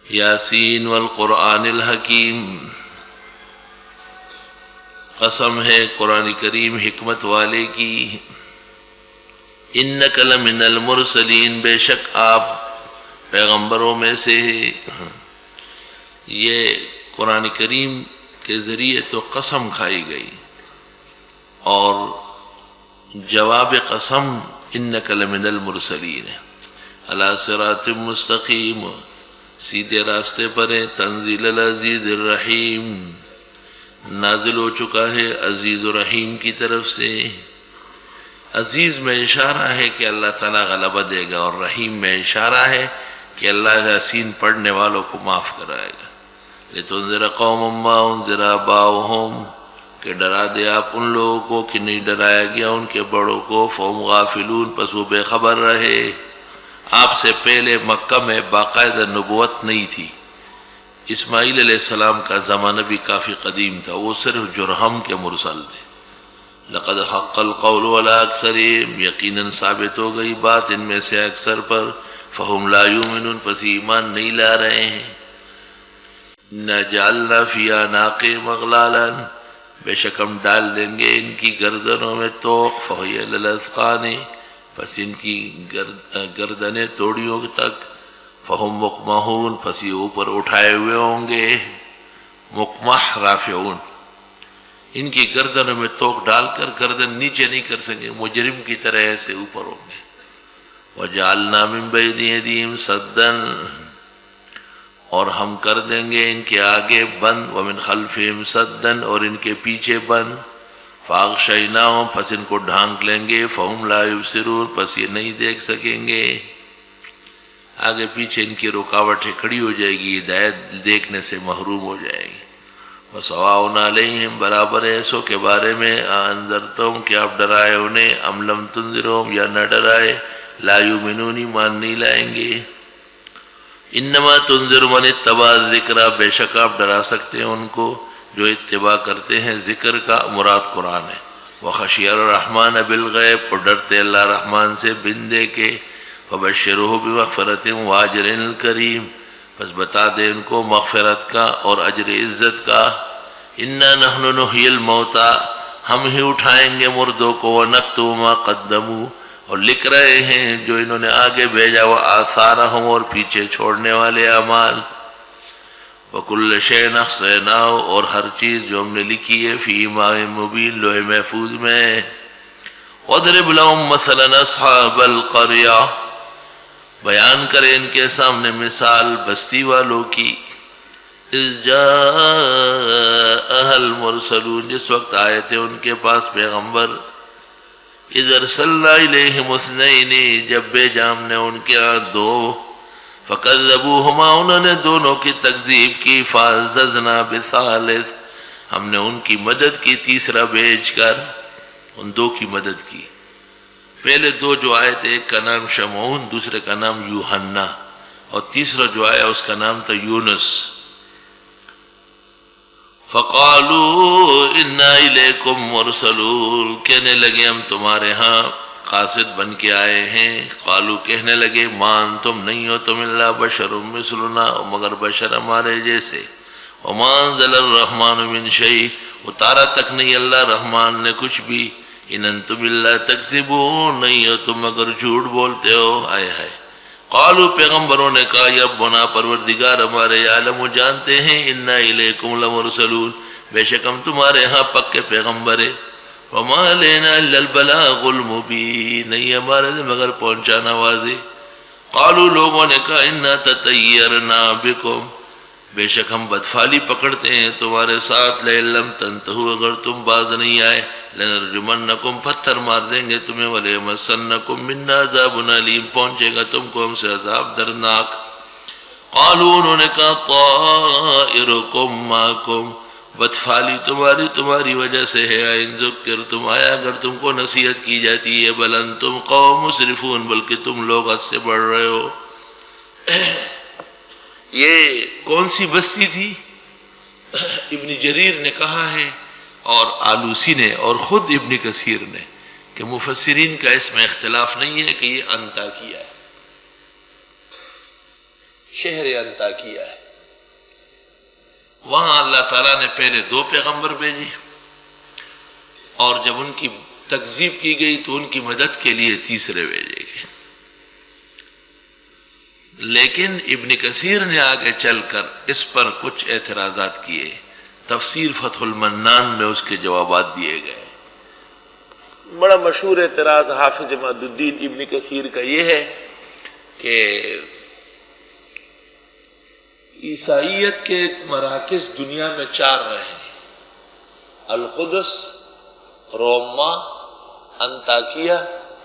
یاسین والقرآن الحکیم، قسم ہے قرآن کریم حکمت والے کی۔ انک لمن المرسلین، بے شک آپ پیغمبروں میں سے۔ یہ قرآن کریم کے ذریعے تو قسم کھائی گئی، اور جواب قسم انک لمن المرسلین ہے، علی صراط مستقیم، سیدھے راستے پر ہے۔ تنزیل العزیز الرحیم، نازل ہو چکا ہے عزیز و رحیم کی طرف سے۔ عزیز میں اشارہ ہے کہ اللہ تعالیٰ غلبہ دے گا، اور رحیم میں اشارہ ہے کہ اللہ یاسین پڑھنے والوں کو معاف کرائے گا۔ لِتُنذِرَ قَوْمًا مَّا أُنذِرَ آبَاؤُهُمْ، کہ ڈرا دے آپ ان لوگوں کو کہ نہیں ڈرایا گیا ان کے بڑوں کو۔ فَهُمْ غَافِلُونَ، پس وہ بے خبر رہے۔ آپ سے پہلے مکہ میں باقاعدہ نبوت نہیں تھی۔ اسماعیل علیہ السلام کا زمانہ بھی کافی قدیم تھا، وہ صرف جرہم کے مرسل تھے۔ لقد حق القول علی اکثرہم، یقیناً ثابت ہو گئی بات ان میں سے اکثر پر۔ فہم لا یؤمنون، پس ایمان نہیں لا رہے ہیں۔ انا جعلنا فی اعناقہم اغلالا، بے شک ہم ڈال دیں گے ان کی گردنوں میں توق۔ فہی الی الاذقان، پس ان کی گردنیں توڑیوں تک۔ فہم مقمحون، پس یہ اوپر اٹھائے ہوئے ہوں گے۔ مقمح رافعون، ان کی گردنوں میں توق ڈال کر گردن نیچے نہیں کر سکیں، مجرم کی طرح ایسے اوپر ہوں گے۔ وَجَعَلْنَا مِن بَيْنِ أَيْدِيهِمْ سَدًّا، اور ہم کر دیں گے ان کے آگے بند۔ وَمِنْ خَلْفِهِمْ سَدًّا، اور ان کے پیچھے بند۔ فَأَغْشَيْنَاهُمْ، پس ان کو ڈھانک لیں گے۔ فَهُمْ لَا يُبْصِرُونَ، پس یہ نہیں دیکھ سکیں گے۔ آگے پیچھے ان کی رکاوٹیں کھڑی ہو جائے گی، ہدایت دیکھنے سے محروم ہو جائے گی۔ وَسَوَاءٌ عَلَيْهِمْ، برابر ہے سو کے بارے میں، أَنذَرْتَهُمْ، کہ آپ ڈرائے انہیں، أَمْ لَمْ تُنذِرْهُمْ، یا نہ ڈرائے، لا یؤمنون، ایمان نہیں لائیں گے۔ انما تنذر من اتبع الذکر، بے شک آپ ڈرا سکتے ہیں ان کو جو اتباع کرتے ہیں ذکر کا، مراد قرآن ہے۔ وخشی الرحمن بالغیب، اور ڈرتے اللہ رحمان سے بن دے کے۔ فبشرہ بمغفرۃ واجر کریم، بس بتا دے ان کو مغفرت کا اور اجر عزت کا۔ انا نحن نحیی الموتى، ہم ہی اٹھائیں گے مردوں کو۔ ونکتب ما قدموا، اور لکھ رہے ہیں جو انہوں نے آگے بھیجا، وہ آثارہم، اور پیچھے چھوڑنے والے اعمال۔ وکل شیء احصیناہ، اور ہر چیز جو ہم نے لکھی ہے، فی امام مبین، لوح محفوظ میں۔ واضرب لهم مثلا اصحاب القریہ، بیان کرے ان کے سامنے مثال بستی والوں کی۔ اذ جاءها المرسلون، جس وقت آئے تھے ان کے پاس پیغمبر۔ اذ ارسلنا الیہم اثنین، جب بھیجا ہم نے ان کے ہاں دو۔ فکذبوہما، انہوں نے دونوں کی تکذیب کی۔ فعززنا بثالث، ہم نے ان کی مدد کی تیسرا بھیج کر، ان دو کی مدد کی۔ پہلے دو جو آئے تھے، ایک کا نام شمعون، دوسرے کا نام یوحنا، اور تیسرا جو آیا اس کا نام تھا یونس۔ فقالوا انا الیکم مرسلون، کہنے لگے ہم تمہارے ہاں قاصد بن کے آئے ہیں۔ قالوا، کہنے لگے، ما انتم، نہیں ہو تم، الا بشر مثلنا، مگر بشر ہمارے جیسے۔ وما انزل الرحمن من شیء، اتارا تک نہیں اللہ رحمان نے کچھ بھی۔ ان انتم الا تکذبون، نہیں ہو تم مگر جھوٹ بولتے ہو۔ آئے ہائے۔ قالوا، پیغمبروں نے کہا، یا ربنا، پروردگار ہمارے، یعلم، جانتے ہیں، انا الیکم لمرسلون، بے شک ہم تمہارے ہاں پکے پیغمبر ہیں۔ وما علینا الا البلاغ المبین، نہیں ہمارے سے مگر پہنچانا واضح۔ قالوا، لوگوں نے کہا، انا تطیرنا بکم، بے شک ہم بدفعلی پکڑتے ہیں تمہارے ساتھ۔ لئن لم تنتہوا، اگر تم باز نہیں آئے، لنرجمنکم، پتھر مار دیں گے تمہیں۔ ولیمسنکم منا عذاب علیم، پہنچے گا تم کو ہم سے عذاب دردناک۔ قالوا، انہوں نے کہا، طائرکم معکم، بدفعلی تمہاری وجہ سے ہے۔ ان ذکرتم، آیا اگر تم کو نصیحت کی جاتی ہے۔ بل انتم قوم مسرفون، بلکہ تم لوگ حد سے بڑھ رہے ہو۔ یہ کون سی بستی تھی؟ ابن جریر نے کہا ہے، اور آلوسی نے، اور خود ابن کثیر نے، کہ مفسرین کا اس میں اختلاف نہیں ہے کہ یہ انطاکیہ ہے۔ شہر انطاکیہ ہے۔ وہاں اللہ تعالیٰ نے پہلے 2 پیغمبر بھیجے، اور جب ان کی تکذیب کی گئی تو ان کی مدد کے لیے 3 بھیجے گئے۔ لیکن ابن کثیر نے آگے چل کر اس پر کچھ اعتراضات کیے، تفسیر فتح المنان میں اس کے جوابات دیے گئے۔ بڑا مشہور اعتراض حافظ عماد الدین ابن کثیر کا یہ ہے کہ عیسائیت کے مراکز دنیا میں 4 رہے ہیں: القدس، روما، انطاکیہ،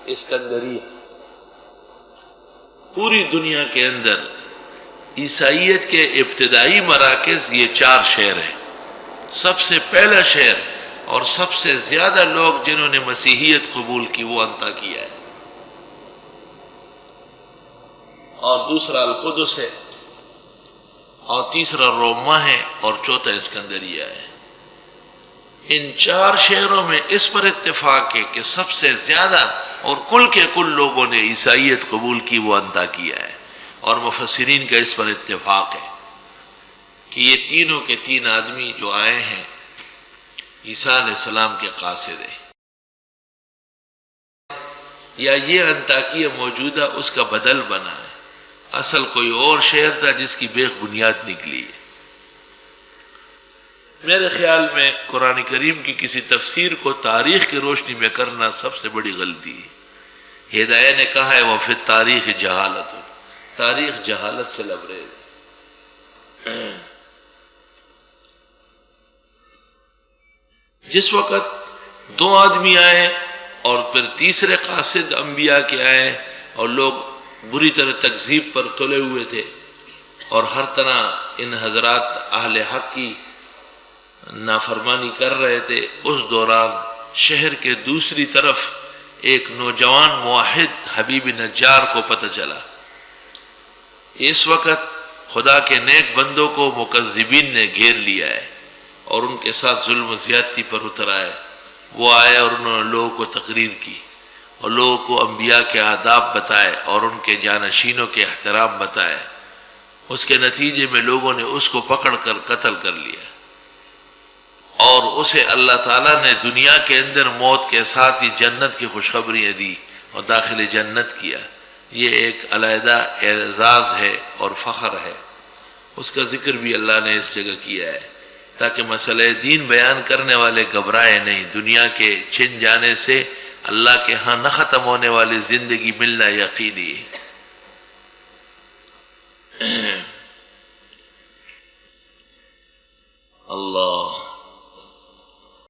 اسکندریہ۔ پوری دنیا کے اندر عیسائیت کے ابتدائی مراکز یہ 4 شہر ہیں۔ سب سے پہلا شہر اور سب سے زیادہ لوگ جنہوں نے مسیحیت قبول کی وہ انطاکیہ ہے، اور دوسرا القدس ہے، اور تیسرا روما ہے، اور چوتھا اسکندریہ ہے۔ ان 4 شہروں میں اس پر اتفاق ہے کہ سب سے زیادہ اور کل کے کل لوگوں نے عیسائیت قبول کی وہ انطاکیہ ہے، اور مفسرین کا اس پر اتفاق ہے کہ یہ تینوں کے 3 آدمی جو آئے ہیں عیسیٰ علیہ السلام کے قاصد ہیں، یا یہ انطاکیہ موجودہ اس کا بدل بنا ہے، اصل کوئی اور شہر تھا جس کی بیخ بنیاد نکلی ہے۔ میرے خیال میں قرآن کریم کی کسی تفسیر کو تاریخ کی روشنی میں کرنا سب سے بڑی غلطی ہے۔ ہدایہ نے کہا ہے وَفِي التاریخ جہالت، تاریخ جہالت سے لبریز ہے۔ جس وقت 2 آدمی آئے اور پھر تیسرے قاصد انبیاء کے آئے، اور لوگ بری طرح تکذیب پر تلے ہوئے تھے، اور ہر طرح ان حضرات اہل حق کی نافرمانی کر رہے تھے، اس دوران شہر کے دوسری طرف ایک نوجوان موحد حبیب نجار کو پتہ چلا۔ اس وقت خدا کے نیک بندوں کو مکذبین نے گھیر لیا ہے اور ان کے ساتھ ظلم و زیادتی پر اتر آئے۔ وہ آئے اور انہوں نے لوگوں کو تقریر کی اور لوگوں کو انبیاء کے آداب بتائے اور ان کے جانشینوں کے احترام بتائے۔ اس کے نتیجے میں لوگوں نے اس کو پکڑ کر قتل کر لیا، اور اسے اللہ تعالیٰ نے دنیا کے اندر موت کے ساتھ ہی جنت کی خوشخبریاں دی اور داخل جنت کیا۔ یہ ایک علیحدہ اعزاز ہے اور فخر ہے۔ اس کا ذکر بھی اللہ نے اس جگہ کیا ہے تاکہ مسئلہ دین بیان کرنے والے گھبرائے نہیں۔ دنیا کے چھن جانے سے اللہ کے ہاں نہ ختم ہونے والی زندگی ملنا یقینی ہے۔ اللہ